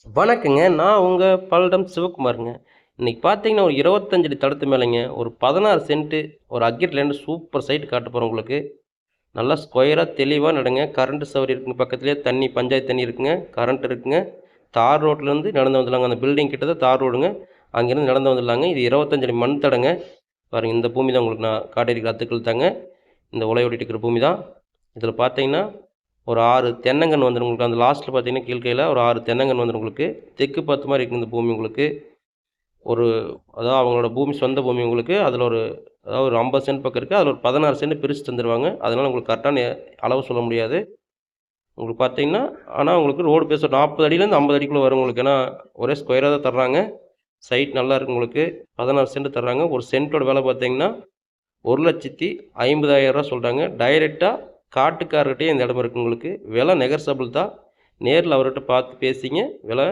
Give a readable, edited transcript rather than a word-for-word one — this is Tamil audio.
வணக்கங்க. நான் உங்க பல்லடம் சிவகுமாருங்க. இன்னைக்கு பார்த்தீங்கன்னா, ஒரு 25 அடி தடத்து மேலேங்க, ஒரு 16 சென்ட்டு ஒரு அக்ரிட் லேண்ட் சூப்பர் சைட் காட்டப் போறேன் உங்களுக்கு. நல்லா ஸ்கொயரா தெளிவான இடங்க. கரண்ட் சௌகரியம் இருக்குங்க. பக்கத்திலேயே தண்ணி பஞ்சாயத்து தண்ணி இருக்குங்க. கரண்ட் இருக்குங்க. தார் ரோட்லேருந்து நடந்து வந்துடலாங்க. அந்த பில்டிங் கிட்ட தான் தார் ரோடுங்க. அங்கேருந்து நடந்து வந்துடலாங்க. இது 25 அடி மண் தடங்க. பாருங்க இந்த பூமி தான் உங்களுக்கு நான் காட்டியிருக்கிற அத்துக்கள் தாங்க. இந்த உலை ஓடிட்டு இருக்கிற பூமி தான். இதில பார்த்தீங்கன்னா, ஒரு 6 தென்னங்கன்று வந்துரும் உங்களுக்கு. அந்த லாஸ்ட்ல பார்த்தீங்கன்னா, கீழ்க்கையில ஒரு 6 தென்னங்கன்று வந்துரும் உங்களுக்கு. தெற்கு பார்த்த மாரி இருக்குங்க இந்த பூமி உங்களுக்கு. ஒரு அதாவது அவங்களோட பூமி சொந்த பூமி உங்களுக்கு. அதில ஒரு அதாவது ஒரு 50 சென்ட் பக்கம் இருக்கு. அதில ஒரு 16 சென்ட் பிரிச்சு தந்துருவாங்க. அதனால உங்களுக்கு கரெக்டான அளவு சொல்ல முடியாது. உங்களுக்கு பார்த்தீங்கன்னா, ஆனா உங்களுக்கு ரோடு பேஸ் ஒரு 40 அடியிலேருந்து 50 அடிக்குள்ள வரும் உங்களுக்கு. ஏன்னா, ஒரே ஸ்கொயரா தான் தர்றாங்க. சைட் நல்லா இருக்கு உங்களுக்கு. 16 சென்ட் தர்றாங்க. ஒரு சென்ட்டோட விலை பார்த்தீங்கன்னா, ரூ. 1,50,000 சொல்றாங்க. டைரக்ட்டா காட்டுக்காரர்கிட்டயே இந்த இடம் இருக்கு உங்களுக்கு. விலை நெகோஷியபிள் தான். நேர்ல அவர்கிட்ட பார்த்து பேசிங்க. விலை